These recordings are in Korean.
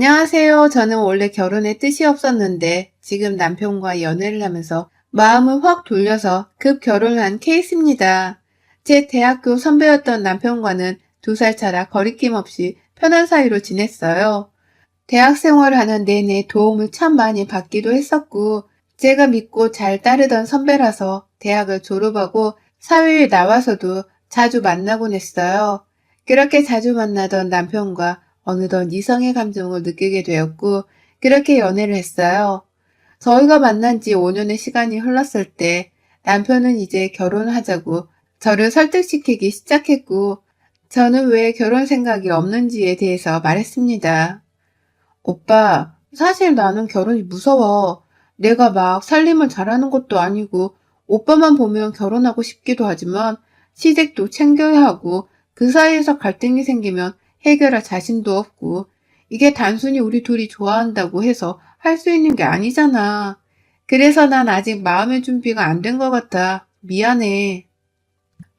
안녕하세요. 저는 원래 결혼에 뜻이 없었는데 지금 남편과 연애를 하면서 마음을 확 돌려서 급 결혼을 한 케이스입니다. 제 대학교 선배였던 남편과는 2살 차라 거리낌 없이 편한 사이로 지냈어요. 대학 생활을 하는 내내 도움을 참 많이 받기도 했었고, 제가 믿고 잘 따르던 선배라서 대학을 졸업하고 사회에 나와서도 자주 만나곤 했어요. 그렇게 자주 만나던 남편과 어느덧 이성의 감정을 느끼게 되었고, 그렇게 연애를 했어요. 저희가 만난 지 5년의 시간이 흘렀을 때 남편은 이제 결혼을 하자고 저를 설득시키기 시작했고, 저는 왜 결혼 생각이 없는지에 대해서 말했습니다. 오빠, 사실 나는 결혼이 무서워. 내가 막 살림을 잘하는 것도 아니고, 오빠만 보면 결혼하고 싶기도 하지만, 시댁도 챙겨야 하고, 그 사이에서 갈등이 생기면 해결할 자신도 없고, 이게 단순히 우리 둘이 좋아한다고 해서 할 수 있는 게 아니잖아. 그래서 난 아직 마음의 준비가 안 된 것 같아. 미안해.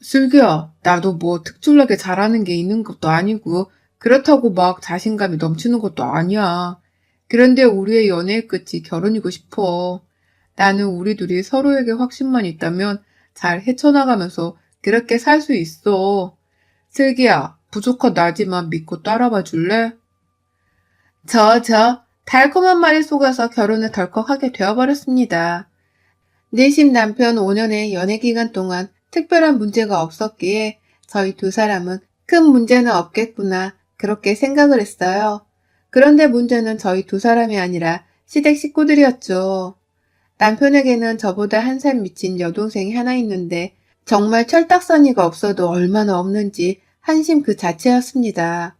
슬기야, 나도 뭐 특출나게 잘하는 게 있는 것도 아니고, 그렇다고 막 자신감이 넘치는 것도 아니야. 그런데 우리의 연애의 끝이 결혼이고 싶어. 나는 우리 둘이 서로에게 확신만 있다면 잘 헤쳐나가면서 그렇게 살 수 있어. 슬기야, 부족한 나지만 믿고 따라봐 줄래? 달콤한 말에 속아서 결혼을 덜컥하게 되어버렸습니다. 내심 남편 5년의 연애 기간 동안 특별한 문제가 없었기에 저희 2사람은 큰 문제는 없겠구나 그렇게 생각을 했어요. 그런데 문제는 저희 2사람이 아니라 시댁 식구들이었죠. 남편에게는 저보다 1살 미친 여동생이 하나 있는데 정말 철딱서니가 없어도 얼마나 없는지 한심 그 자체였습니다.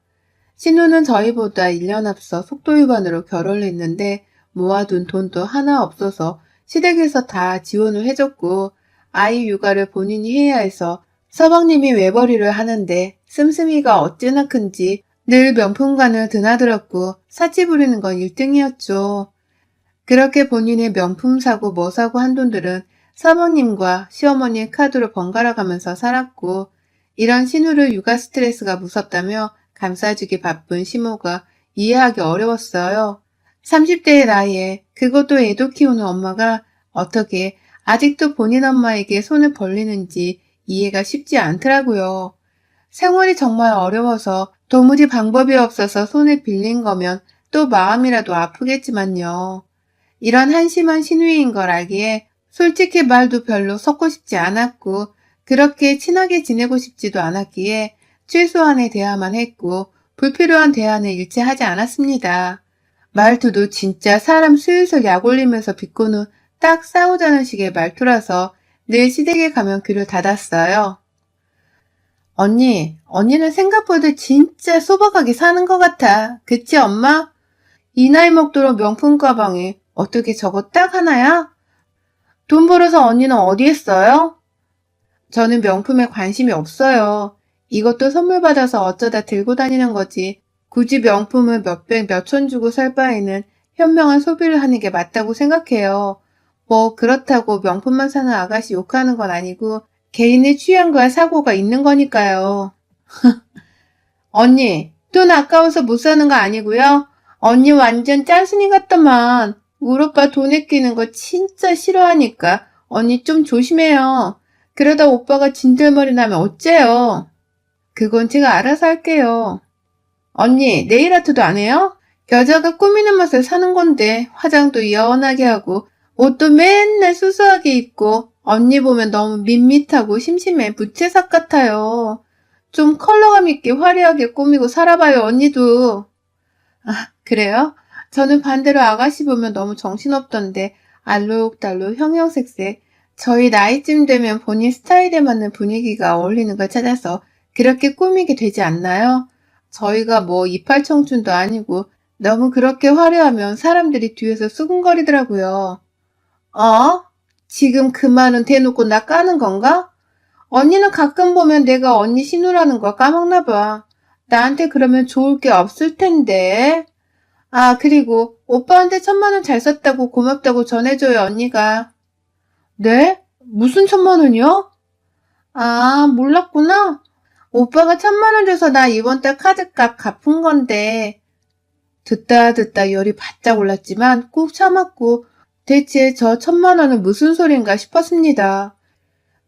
신우는 저희보다 1년 앞서 속도 위반으로 결혼을 했는데 모아둔 돈도 하나 없어서 시댁에서 다 지원을 해줬고 아이 육아를 본인이 해야 해서 서방님이 외벌이를 하는데 씀씀이가 어찌나 큰지 늘 명품관을 드나들었고 사치 부리는 건 1등이었죠. 그렇게 본인의 명품 사고 뭐 사고 한 돈들은 사모님과 시어머니의 카드로 번갈아 가면서 살았고 이런 신우를 육아 스트레스가 무섭다며 감싸주기 바쁜 시모가 이해하기 어려웠어요. 30대의 나이에 그것도 애도 키우는 엄마가 어떻게 아직도 본인 엄마에게 손을 벌리는지 이해가 쉽지 않더라고요. 생활이 정말 어려워서 도무지 방법이 없어서 손을 빌린 거면 또 마음이라도 아프겠지만요. 이런 한심한 신우이인 걸 알기에 솔직히 말도 별로 섞고 싶지 않았고 그렇게 친하게 지내고 싶지도 않았기에 최소한의 대화만 했고 불필요한 대화는 일체 하지 않았습니다. 말투도 진짜 사람 슬슬 약 올리면서 비꼬는 딱 싸우자는 식의 말투라서 늘 시댁에 가면 귀를 닫았어요. 언니는 생각보다 진짜 소박하게 사는 것 같아. 그치, 엄마? 이 나이 먹도록 명품 가방에 어떻게 저거 딱 하나야? 돈 벌어서 언니는 어디에 써요? 저는 명품에 관심이 없어요. 이것도 선물 받아서 어쩌다 들고 다니는 거지. 굳이 명품을 몇백 몇천 주고 살 바에는 현명한 소비를 하는 게 맞다고 생각해요. 뭐 그렇다고 명품만 사는 아가씨 욕하는 건 아니고 개인의 취향과 사고가 있는 거니까요. 언니, 돈 아까워서 못 사는 거 아니고요? 언니 완전 짠순이 같더만. 우리 오빠 돈에 끼는 거 진짜 싫어하니까 언니 좀 조심해요. 그러다 오빠가 진들머리 나면 어째요? 그건 제가 알아서 할게요. 언니, 네일 아트도 안 해요? 여자가 꾸미는 맛을 사는 건데 화장도 연하게 하고 옷도 맨날 수수하게 입고 언니 보면 너무 밋밋하고 심심해 부채삭 같아요. 좀 컬러감 있게 화려하게 꾸미고 살아봐요, 언니도. 아, 그래요? 저는 반대로 아가씨 보면 너무 정신없던데 알록달록 형형색색 저희 나이쯤 되면 본인 스타일에 맞는 분위기가 어울리는 걸 찾아서 그렇게 꾸미게 되지 않나요? 저희가 뭐 이팔 청춘도 아니고 너무 그렇게 화려하면 사람들이 뒤에서 수근거리더라고요. 어? 지금 그 말은 대놓고 나 까는 건가? 언니는 가끔 보면 내가 언니 신우라는 거 까먹나 봐. 나한테 그러면 좋을 게 없을 텐데. 아, 그리고 오빠한테 1,000만 원 잘 썼다고 고맙다고 전해줘요, 언니가. 네? 무슨 1,000만 원이요? 아, 몰랐구나. 오빠가 1,000만 원 줘서 나 이번 달 카드값 갚은 건데. 듣다 열이 바짝 올랐지만 꾹 참았고 대체 저 1,000만 원은 무슨 소린가 싶었습니다.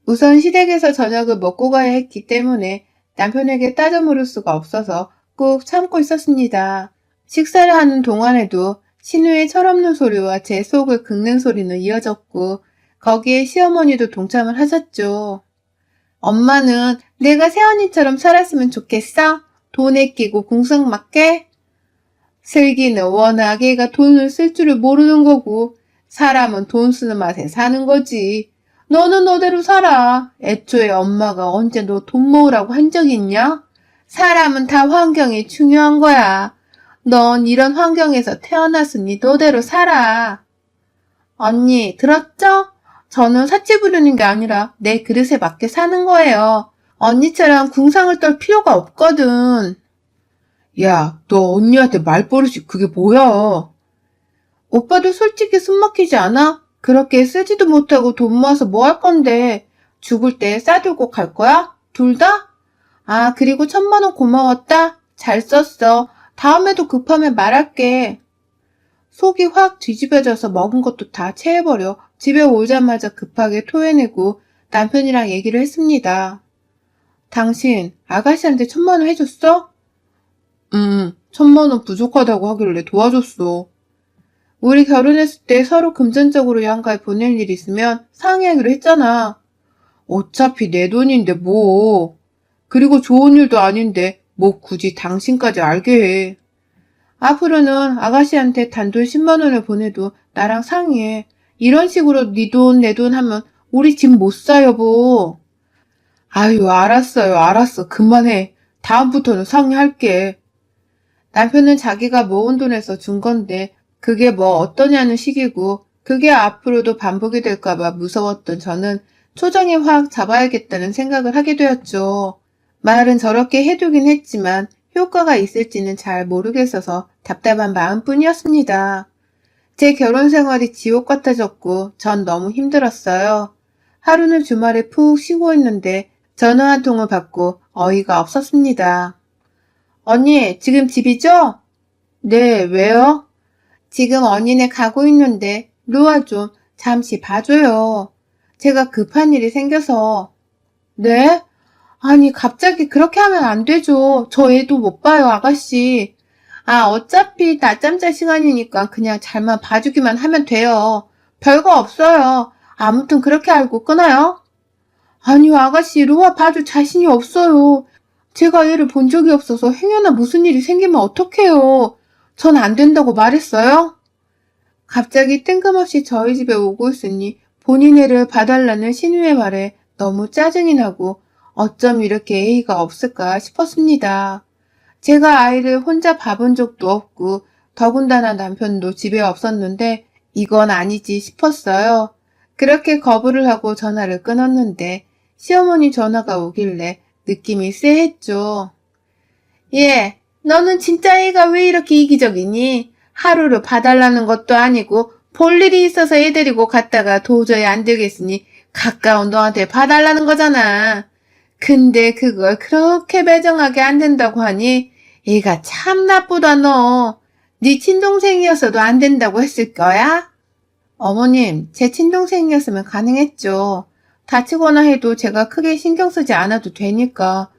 우선 시댁에서 저녁을 먹고 가야 했기 때문에 남편에게 따져 물을 수가 없어서 꾹 참고 있었습니다. 식사를 하는 동안에도 신우의 철없는 소리와 제 속을 긁는 소리는 이어졌고 거기에 시어머니도 동참을 하셨죠. 엄마는 내가 새언니처럼 살았으면 좋겠어? 돈에 끼고 궁상 맞게? 슬기는 워낙 애가 돈을 쓸 줄을 모르는 거고 사람은 돈 쓰는 맛에 사는 거지. 너는 너대로 살아. 애초에 엄마가 언제 너 돈 모으라고 한 적 있냐? 사람은 다 환경이 중요한 거야. 넌 이런 환경에서 태어났으니 너대로 살아. 언니, 들었죠? 저는 사치 부리는 게 아니라 내 그릇에 맞게 사는 거예요. 언니처럼 궁상을 떨 필요가 없거든. 야, 너 언니한테 말버릇이 그게 뭐야? 오빠도 솔직히 숨 막히지 않아? 그렇게 쓰지도 못하고 돈 모아서 뭐 할 건데 죽을 때 싸들고 갈 거야? 둘 다? 아, 그리고 1,000만 원 고마웠다. 잘 썼어. 다음에도 급하면 말할게. 속이 확 뒤집어져서 먹은 것도 다 체해버려 집에 오자마자 급하게 토해내고 남편이랑 얘기를 했습니다. 당신 아가씨한테 1,000만 원 해줬어? 1,000만 원 부족하다고 하길래 도와줬어. 우리 결혼했을 때 서로 금전적으로 양가에 보낼 일 있으면 상의하기로 했잖아. 어차피 내 돈인데 뭐. 그리고 좋은 일도 아닌데 뭐 굳이 당신까지 알게 해. 앞으로는 아가씨한테 단돈 10만 원을 보내도 나랑 상의해. 이런 식으로 네 돈, 내 돈 하면 우리 집 못 사, 여보. 아유, 알았어요. 알았어. 그만해. 다음부터는 상의할게. 남편은 자기가 모은 돈에서 준 건데 그게 뭐 어떠냐는 식이고 그게 앞으로도 반복이 될까봐 무서웠던 저는 초장에 확 잡아야겠다는 생각을 하게 되었죠. 말은 저렇게 해두긴 했지만 효과가 있을지는 잘 모르겠어서 답답한 마음뿐이었습니다. 제 결혼 생활이 지옥 같아졌고 전 너무 힘들었어요. 하루는 주말에 푹 쉬고 있는데 전화 한 통을 받고 어이가 없었습니다. 언니, 지금 집이죠? 네, 왜요? 지금 언니네 가고 있는데 루아 좀 잠시 봐줘요. 제가 급한 일이 생겨서. 네? 아니, 갑자기 그렇게 하면 안 되죠. 저 애도 못 봐요, 아가씨. 아, 어차피 낮잠 잘 시간이니까 그냥 잘만 봐주기만 하면 돼요. 별거 없어요. 아무튼 그렇게 알고 끊어요. 아니요, 아가씨, 루아 봐줄 자신이 없어요. 제가 얘를 본 적이 없어서 행여나 무슨 일이 생기면 어떡해요. 전 안 된다고 말했어요? 갑자기 뜬금없이 저희 집에 오고 있으니 본인 애를 봐달라는 신우의 말에 너무 짜증이 나고 어쩜 이렇게 예의가 없을까 싶었습니다. 제가 아이를 혼자 봐본 적도 없고 더군다나 남편도 집에 없었는데 이건 아니지 싶었어요. 그렇게 거부를 하고 전화를 끊었는데 시어머니 전화가 오길래 느낌이 쎄했죠. 예, 너는 진짜 애가 왜 이렇게 이기적이니? 하루를 봐달라는 것도 아니고 볼 일이 있어서 애 데리고 갔다가 도저히 안 되겠으니 가까운 너한테 봐달라는 거잖아. 근데 그걸 그렇게 매정하게 안 된다고 하니 얘가 참 나쁘다 너. 네 친동생이었어도 안 된다고 했을 거야? 어머님, 제 친동생이었으면 가능했죠. 다치거나 해도 제가 크게 신경 쓰지 않아도 되니까.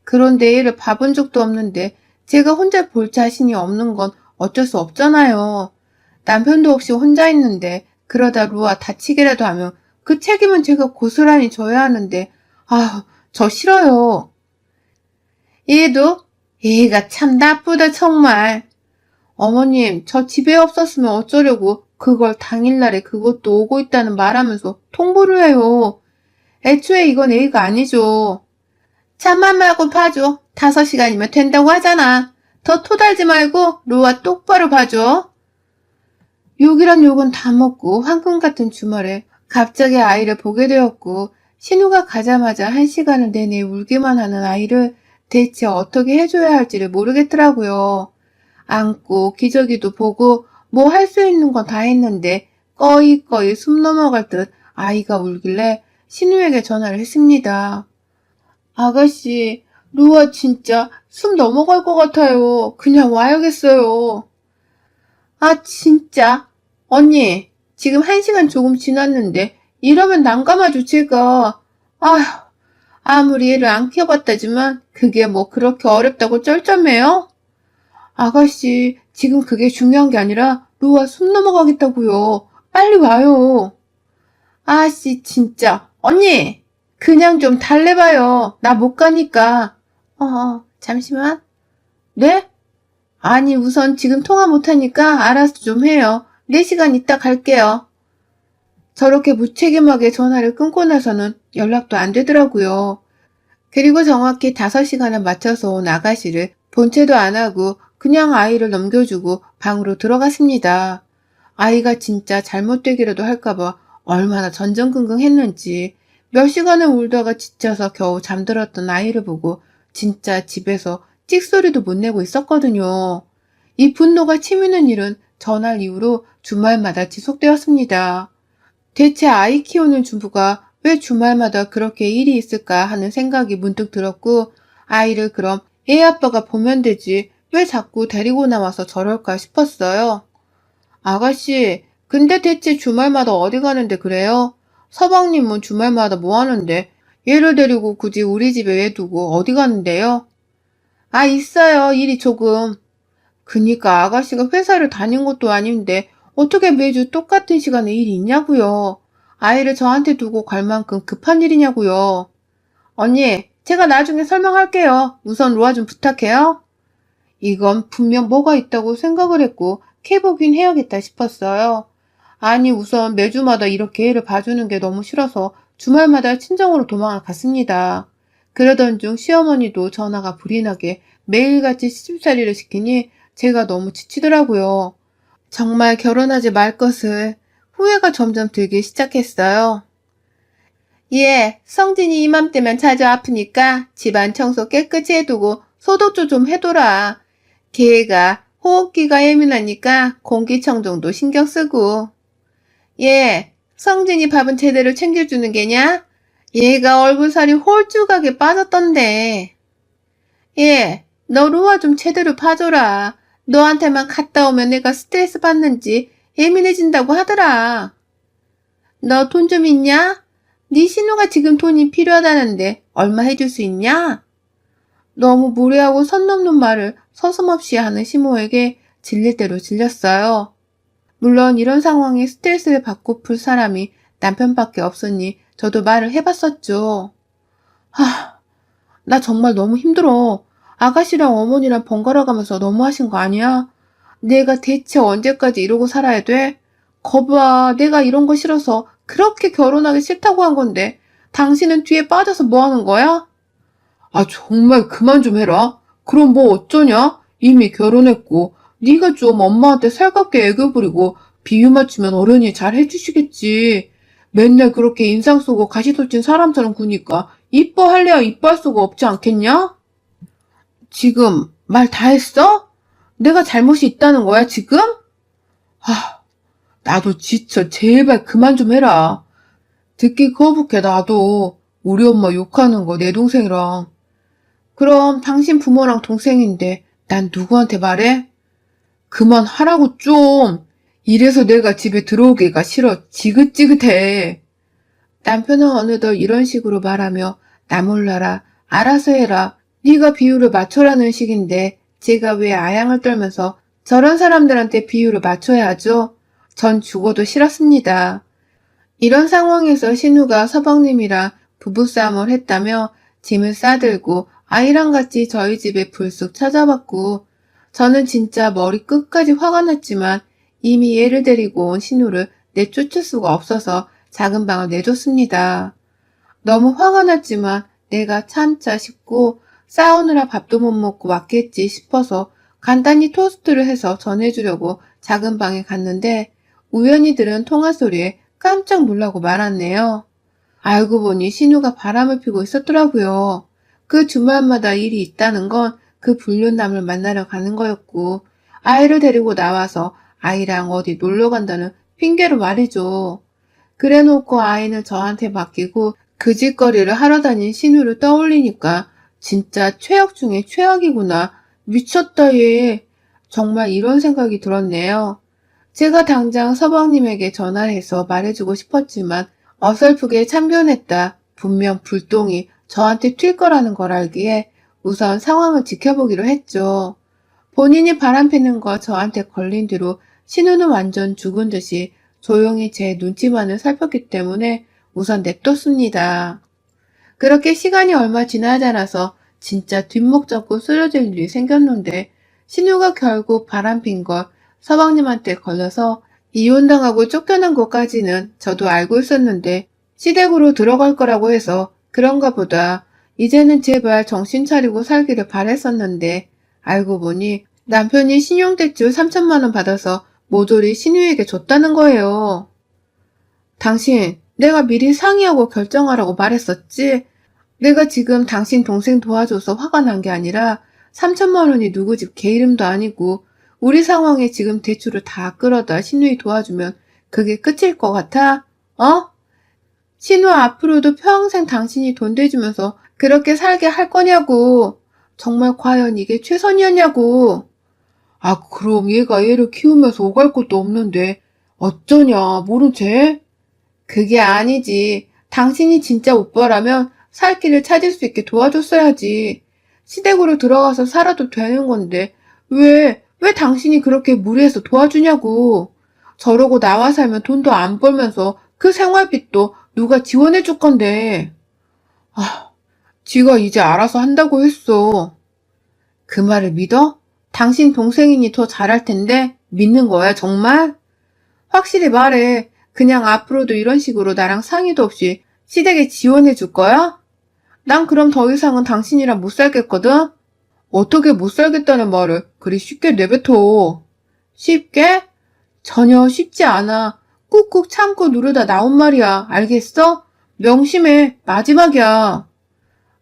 그런데 얘를 봐본 적도 없는데 제가 혼자 볼 자신이 없는 건 어쩔 수 없잖아요. 남편도 없이 혼자 있는데 그러다 루아 다치기라도 하면 그 책임은 제가 고스란히 져야 하는데 저 싫어요. 얘도? 얘가 참 나쁘다 정말. 어머님, 저 집에 없었으면 어쩌려고 그걸 당일날에 그것도 오고 있다는 말하면서 통보를 해요. 애초에 이건 A가 아니죠. 잠만 말고 봐줘. 5시간이면 된다고 하잖아. 더 토달지 말고 루아 똑바로 봐줘. 욕이란 욕은 다 먹고 황금 같은 주말에 갑자기 아이를 보게 되었고 신우가 가자마자 1시간을 내내 울기만 하는 아이를 대체 어떻게 해줘야 할지를 모르겠더라고요. 안고 기저귀도 보고 뭐 할 수 있는 건 다 했는데 꺼이꺼이 숨 넘어갈 듯 아이가 울길래 신우에게 전화를 했습니다. 아가씨, 루아 진짜 숨 넘어갈 것 같아요. 그냥 와야겠어요. 아, 진짜. 언니, 지금 1시간 조금 지났는데, 이러면 난감하죠, 제가. 아휴, 아무리 애를 안 키워봤다지만, 그게 뭐 그렇게 어렵다고 쩔쩔매요? 아가씨, 지금 그게 중요한 게 아니라, 루아 숨 넘어가겠다고요. 빨리 와요. 아씨, 진짜. 언니! 그냥 좀 달래봐요. 나 못 가니까. 잠시만. 네? 아니, 우선 지금 통화 못하니까 알아서 좀 해요. 4시간 있다 갈게요. 저렇게 무책임하게 전화를 끊고 나서는 연락도 안 되더라고요. 그리고 정확히 5시간을 맞춰서 온 아가씨를 본체도 안 하고 그냥 아이를 넘겨주고 방으로 들어갔습니다. 아이가 진짜 잘못되기라도 할까봐 얼마나 전전긍긍했는지 몇 시간을 울다가 지쳐서 겨우 잠들었던 아이를 보고 진짜 집에서 찍소리도 못 내고 있었거든요. 이 분노가 치미는 일은 전날 이후로 주말마다 지속되었습니다. 대체 아이 키우는 주부가 왜 주말마다 그렇게 일이 있을까 하는 생각이 문득 들었고 아이를 그럼 애 아빠가 보면 되지 왜 자꾸 데리고 나와서 저럴까 싶었어요. 아가씨, 근데 대체 주말마다 어디 가는데 그래요? 서방님은 주말마다 뭐 하는데 얘를 데리고 굳이 우리 집에 왜 두고 어디 가는데요? 아, 있어요. 일이 조금. 그니까 아가씨가 회사를 다닌 것도 아닌데 어떻게 매주 똑같은 시간에 일이 있냐고요. 아이를 저한테 두고 갈 만큼 급한 일이냐고요. 언니, 제가 나중에 설명할게요. 우선 로아 좀 부탁해요. 이건 분명 뭐가 있다고 생각을 했고 캐보긴 해야겠다 싶었어요. 아니 우선 매주마다 이렇게 애를 봐주는 게 너무 싫어서 주말마다 친정으로 도망을 갔습니다. 그러던 중 시어머니도 전화가 불이 나게 매일같이 시집살이를 시키니 제가 너무 지치더라고요. 정말 결혼하지 말 것을 후회가 점점 들기 시작했어요. 예, 성진이 이맘때면 자주 아프니까 집안 청소 깨끗이 해두고 소독도 좀 해둬라. 걔가 호흡기가 예민하니까 공기청정도 신경 쓰고. 예, 성진이 밥은 제대로 챙겨주는 게냐? 얘가 얼굴살이 홀쭉하게 빠졌던데. 예, 너 루아 좀 제대로 봐줘라. 너한테만 갔다 오면 내가 스트레스 받는지 예민해진다고 하더라. 너 돈 좀 있냐? 네 신우가 지금 돈이 필요하다는데 얼마 해줄 수 있냐? 너무 무례하고 선 넘는 말을 서슴없이 하는 시모에게 질릴 대로 질렸어요. 물론 이런 상황에 스트레스를 받고 풀 사람이 남편밖에 없으니 저도 말을 해봤었죠. 나 정말 너무 힘들어. 아가씨랑 어머니랑 번갈아 가면서 너무하신 거 아니야? 내가 대체 언제까지 이러고 살아야 돼? 거봐, 내가 이런 거 싫어서 그렇게 결혼하기 싫다고 한 건데 당신은 뒤에 빠져서 뭐 하는 거야? 아, 정말 그만 좀 해라. 그럼 뭐 어쩌냐? 이미 결혼했고 네가 좀 엄마한테 살갑게 애교 부리고 비유 맞추면 어른이 잘 해주시겠지. 맨날 그렇게 인상 쓰고 가시돋친 사람처럼 구니까 이뻐할래야 이뻐할 수가 없지 않겠냐? 지금 말 다 했어? 내가 잘못이 있다는 거야, 지금? 나도 지쳐. 제발 그만 좀 해라. 듣기 거북해, 나도. 우리 엄마 욕하는 거 내 동생이랑. 그럼 당신 부모랑 동생인데 난 누구한테 말해? 그만하라고 좀. 이래서 내가 집에 들어오기가 싫어. 지긋지긋해. 남편은 어느덧 이런 식으로 말하며 나 몰라라. 알아서 해라. 네가 비율을 맞춰라는 식인데 제가 왜 아양을 떨면서 저런 사람들한테 비율을 맞춰야 하죠? 전 죽어도 싫었습니다. 이런 상황에서 신우가 서방님이랑 부부싸움을 했다며 짐을 싸들고 아이랑 같이 저희 집에 불쑥 찾아왔고 저는 진짜 머리 끝까지 화가 났지만 이미 얘를 데리고 온 신우를 내쫓을 수가 없어서 작은 방을 내줬습니다. 너무 화가 났지만 내가 참자 싶고 싸우느라 밥도 못 먹고 왔겠지 싶어서 간단히 토스트를 해서 전해주려고 작은 방에 갔는데 우연히 들은 통화 소리에 깜짝 놀라고 말았네요. 알고 보니 신우가 바람을 피고 있었더라고요. 그 주말마다 일이 있다는 건 그 불륜남을 만나러 가는 거였고 아이를 데리고 나와서 아이랑 어디 놀러 간다는 핑계로 말이죠. 그래놓고 아이는 저한테 맡기고 그 짓거리를 하러 다닌 신우를 떠올리니까 진짜 최악 중에 최악이구나. 미쳤다 얘. 정말 이런 생각이 들었네요. 제가 당장 서방님에게 전화해서 말해주고 싶었지만 어설프게 참견했다. 분명 불똥이 저한테 튈 거라는 걸 알기에 우선 상황을 지켜보기로 했죠. 본인이 바람피는 거 저한테 걸린 뒤로 신우는 완전 죽은 듯이 조용히 제 눈치만을 살폈기 때문에 우선 냅뒀습니다. 그렇게 시간이 얼마 지나지 않아서 진짜 뒷목 잡고 쓰러질 일이 생겼는데 신우가 결국 바람핀 걸 서방님한테 걸려서 이혼당하고 쫓겨난 것까지는 저도 알고 있었는데 시댁으로 들어갈 거라고 해서 그런가 보다. 이제는 제발 정신 차리고 살기를 바랬었는데 알고 보니 남편이 신용대출 3천만 원 받아서 모조리 신우에게 줬다는 거예요. 당신, 내가 미리 상의하고 결정하라고 말했었지? 내가 지금 당신 동생 도와줘서 화가 난 게 아니라 3천만 원이 누구 집 개 이름도 아니고 우리 상황에 지금 대출을 다 끌어다 신우이 도와주면 그게 끝일 것 같아? 어? 신우 앞으로도 평생 당신이 돈 대주면서 그렇게 살게 할 거냐고. 정말 과연 이게 최선이었냐고. 아, 그럼 얘가 얘를 키우면서 오갈 것도 없는데 어쩌냐, 모른 채? 그게 아니지. 당신이 진짜 오빠라면 살 길을 찾을 수 있게 도와줬어야지. 시댁으로 들어가서 살아도 되는 건데 왜 당신이 그렇게 무리해서 도와주냐고. 저러고 나와 살면 돈도 안 벌면서 그 생활비도 누가 지원해 줄 건데. 아, 지가 이제 알아서 한다고 했어. 그 말을 믿어? 당신 동생이니 더 잘할 텐데 믿는 거야, 정말? 확실히 말해. 그냥 앞으로도 이런 식으로 나랑 상의도 없이 시댁에 지원해 줄 거야? 난 그럼 더 이상은 당신이랑 못 살겠거든? 어떻게 못 살겠다는 말을 그리 쉽게 내뱉어. 쉽게? 전혀 쉽지 않아. 꾹꾹 참고 누르다 나온 말이야. 알겠어? 명심해. 마지막이야.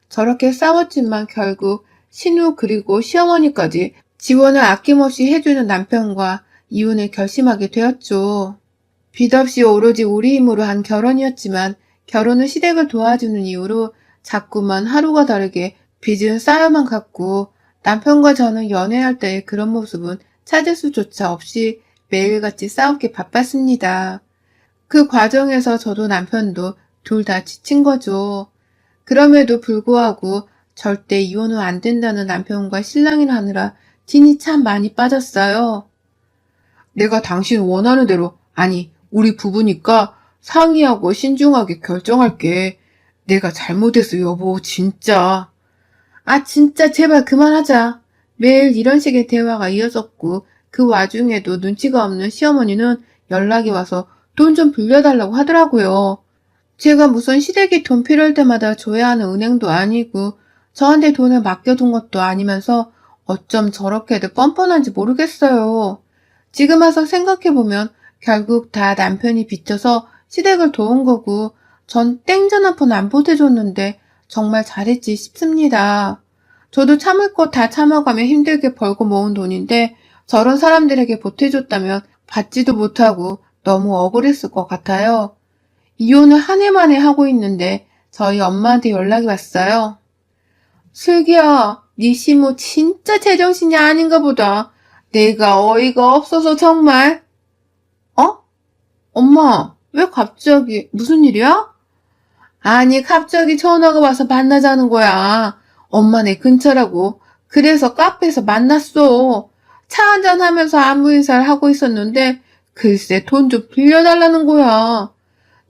저렇게 싸웠지만 결국 신우 그리고 시어머니까지 지원을 아낌없이 해주는 남편과 이혼을 결심하게 되었죠. 빚 없이 오로지 우리 힘으로 한 결혼이었지만 결혼은 시댁을 도와주는 이유로 자꾸만 하루가 다르게 빚은 쌓여만 갔고 남편과 저는 연애할 때의 그런 모습은 찾을 수조차 없이 매일같이 싸우기 바빴습니다. 그 과정에서 저도 남편도 둘 다 지친 거죠. 그럼에도 불구하고 절대 이혼은 안 된다는 남편과 신랑을 하느라 진이 참 많이 빠졌어요. 내가 당신 원하는 대로, 아니 우리 부부니까 상의하고 신중하게 결정할게. 내가 잘못했어, 여보, 진짜. 아, 진짜 제발 그만하자. 매일 이런 식의 대화가 이어졌고 그 와중에도 눈치가 없는 시어머니는 연락이 와서 돈 좀 빌려달라고 하더라고요. 제가 무슨 시댁이 돈 필요할 때마다 줘야 하는 은행도 아니고 저한테 돈을 맡겨둔 것도 아니면서 어쩜 저렇게도 뻔뻔한지 모르겠어요. 지금 와서 생각해보면 결국 다 남편이 빚져서 시댁을 도운 거고 전 땡전 한 푼 안 보태줬는데 정말 잘했지 싶습니다. 저도 참을 거 다 참아가며 힘들게 벌고 모은 돈인데 저런 사람들에게 보태줬다면 받지도 못하고 너무 억울했을 것 같아요. 이혼을 한 해 만에 하고 있는데 저희 엄마한테 연락이 왔어요. 슬기야, 네 시모 진짜 제정신이 아닌가 보다. 내가 어이가 없어서 정말. 어? 엄마, 왜 갑자기 무슨 일이야? 아니, 갑자기 전화가 와서 만나자는 거야. 엄마 내 근처라고. 그래서 카페에서 만났어. 차 한잔 하면서 안부 인사를 하고 있었는데 글쎄 돈 좀 빌려달라는 거야.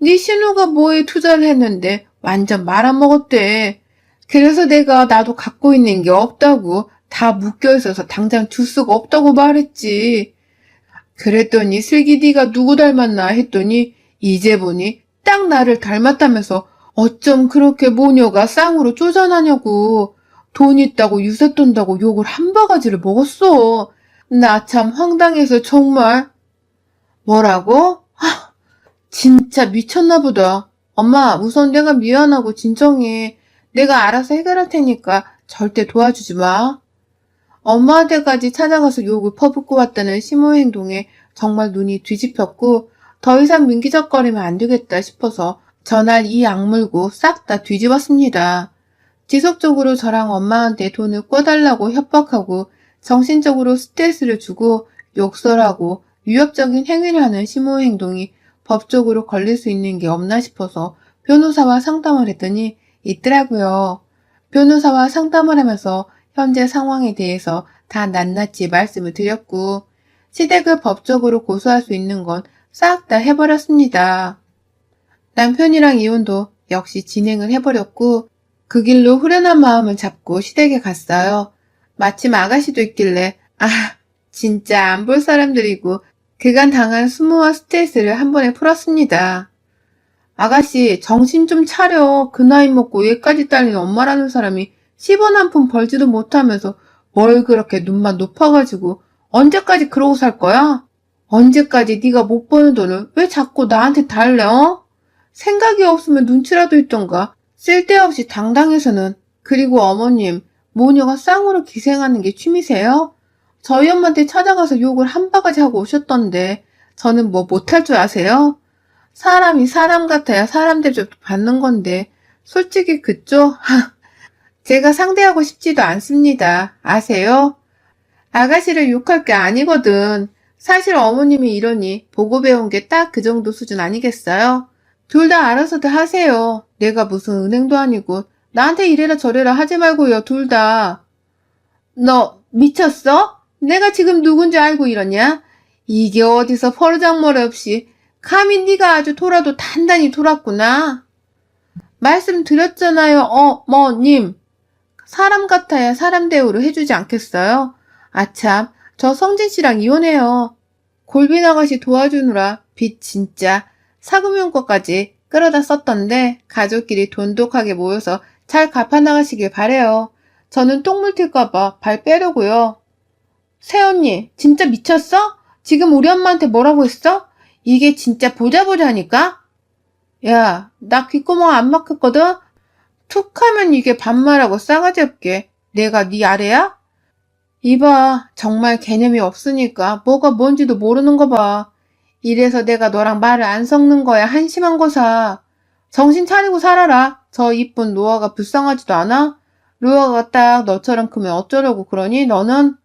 네 신우가 뭐에 투자를 했는데 완전 말아먹었대. 그래서 내가 나도 갖고 있는 게 없다고 다 묶여있어서 당장 줄 수가 없다고 말했지. 그랬더니 슬기 네가 누구 닮았나 했더니 이제 보니 딱 나를 닮았다면서 어쩜 그렇게 모녀가 쌍으로 쪼잔하냐고. 돈 있다고 유세 떤다고 욕을 한 바가지를 먹었어. 나 참 황당해서 정말. 뭐라고? 진짜 미쳤나 보다. 엄마, 우선 내가 미안하고 진정해. 내가 알아서 해결할 테니까 절대 도와주지 마. 엄마한테까지 찾아가서 욕을 퍼붓고 왔다는 시모의 행동에 정말 눈이 뒤집혔고 더 이상 민기적거리면 안 되겠다 싶어서 전날 이 악물고 싹 다 뒤집었습니다. 지속적으로 저랑 엄마한테 돈을 꿔달라고 협박하고 정신적으로 스트레스를 주고 욕설하고 위협적인 행위를 하는 시모 행동이 법적으로 걸릴 수 있는 게 없나 싶어서 변호사와 상담을 했더니 있더라고요. 변호사와 상담을 하면서 현재 상황에 대해서 다 낱낱이 말씀을 드렸고 시댁을 법적으로 고소할 수 있는 건 싹 다 해버렸습니다. 남편이랑 이혼도 역시 진행을 해버렸고 그 길로 후련한 마음을 잡고 시댁에 갔어요. 마침 아가씨도 있길래 진짜 안 볼 사람들이고 그간 당한 수모와 스트레스를 한 번에 풀었습니다. 아가씨 정신 좀 차려. 그 나이 먹고 얘까지 딸린 엄마라는 사람이 10원 한 푼 벌지도 못하면서 뭘 그렇게 눈만 높아가지고 언제까지 그러고 살 거야? 언제까지 네가 못 버는 돈을 왜 자꾸 나한테 달래? 생각이 없으면 눈치라도 있던가. 쓸데없이 당당해서는. 그리고 어머님, 모녀가 쌍으로 기생하는 게 취미세요? 저희 엄마한테 찾아가서 욕을 한 바가지 하고 오셨던데 저는 뭐 못할 줄 아세요? 사람이 사람 같아야 사람 대접 받는 건데 솔직히 그쪽? 제가 상대하고 싶지도 않습니다. 아세요? 아가씨를 욕할 게 아니거든. 사실 어머님이 이러니 보고 배운 게 딱 그 정도 수준 아니겠어요? 둘 다 알아서들 하세요. 내가 무슨 은행도 아니고 나한테 이래라 저래라 하지 말고요, 둘 다. 너 미쳤어? 내가 지금 누군지 알고 이러냐? 이게 어디서 버르장머리 없이 감히 네가 아주 돌아도 단단히 돌았구나. 말씀드렸잖아요, 어머님. 사람 같아야 사람 대우를 해주지 않겠어요? 아참, 저 성진 씨랑 이혼해요. 골빈 아가씨 도와주느라 빚 진짜 사금융 거까지 끌어다 썼던데 가족끼리 돈독하게 모여서 잘 갚아나가시길 바래요. 저는 똥물 튈까봐 발 빼려고요. 새언니, 진짜 미쳤어? 지금 우리 엄마한테 뭐라고 했어? 이게 진짜 보자보자니까? 야, 나 귓구멍 안 막혔거든? 툭 하면 이게 반말하고 싸가지 없게. 내가 네 아래야? 이봐, 정말 개념이 없으니까 뭐가 뭔지도 모르는 거 봐. 이래서 내가 너랑 말을 안 섞는 거야, 한심한 거사. 정신 차리고 살아라. 저 이쁜 로아가 불쌍하지도 않아? 로아가 딱 너처럼 크면 어쩌려고 그러니, 너는?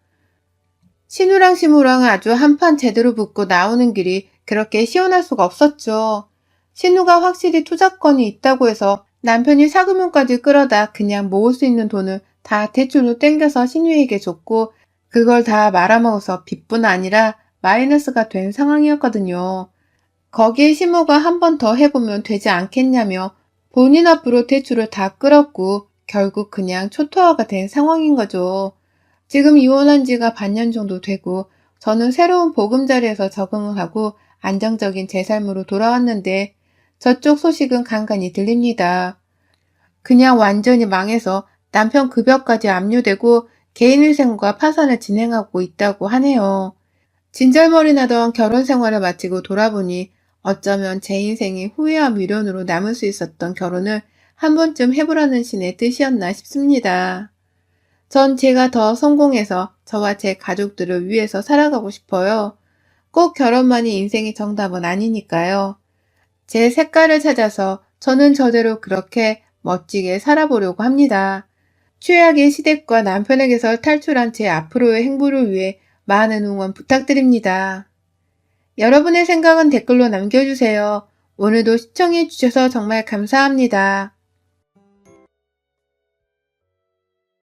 신우랑 시무랑은 아주 한판 제대로 붙고 나오는 길이 그렇게 시원할 수가 없었죠. 신우가 확실히 투자권이 있다고 해서 남편이 사금융까지 끌어다 그냥 모을 수 있는 돈을 다 대출로 땡겨서 신우에게 줬고 그걸 다 말아먹어서 빚뿐 아니라 마이너스가 된 상황이었거든요. 거기에 시모가 한 번 더 해보면 되지 않겠냐며 본인 앞으로 대출을 다 끌었고 결국 그냥 초토화가 된 상황인 거죠. 지금 이혼한 지가 반년 정도 되고 저는 새로운 보금자리에서 적응을 하고 안정적인 제 삶으로 돌아왔는데 저쪽 소식은 간간히 들립니다. 그냥 완전히 망해서 남편 급여까지 압류되고 개인위생과 파산을 진행하고 있다고 하네요. 진절머리 나던 결혼 생활을 마치고 돌아보니 어쩌면 제 인생이 후회와 미련으로 남을 수 있었던 결혼을 한 번쯤 해보라는 신의 뜻이었나 싶습니다. 전 제가 더 성공해서 저와 제 가족들을 위해서 살아가고 싶어요. 꼭 결혼만이 인생의 정답은 아니니까요. 제 색깔을 찾아서 저는 저대로 그렇게 멋지게 살아보려고 합니다. 최악의 시댁과 남편에게서 탈출한 제 앞으로의 행보를 위해 많은 응원 부탁드립니다. 여러분의 생각은 댓글로 남겨주세요. 오늘도 시청해주셔서 정말 감사합니다.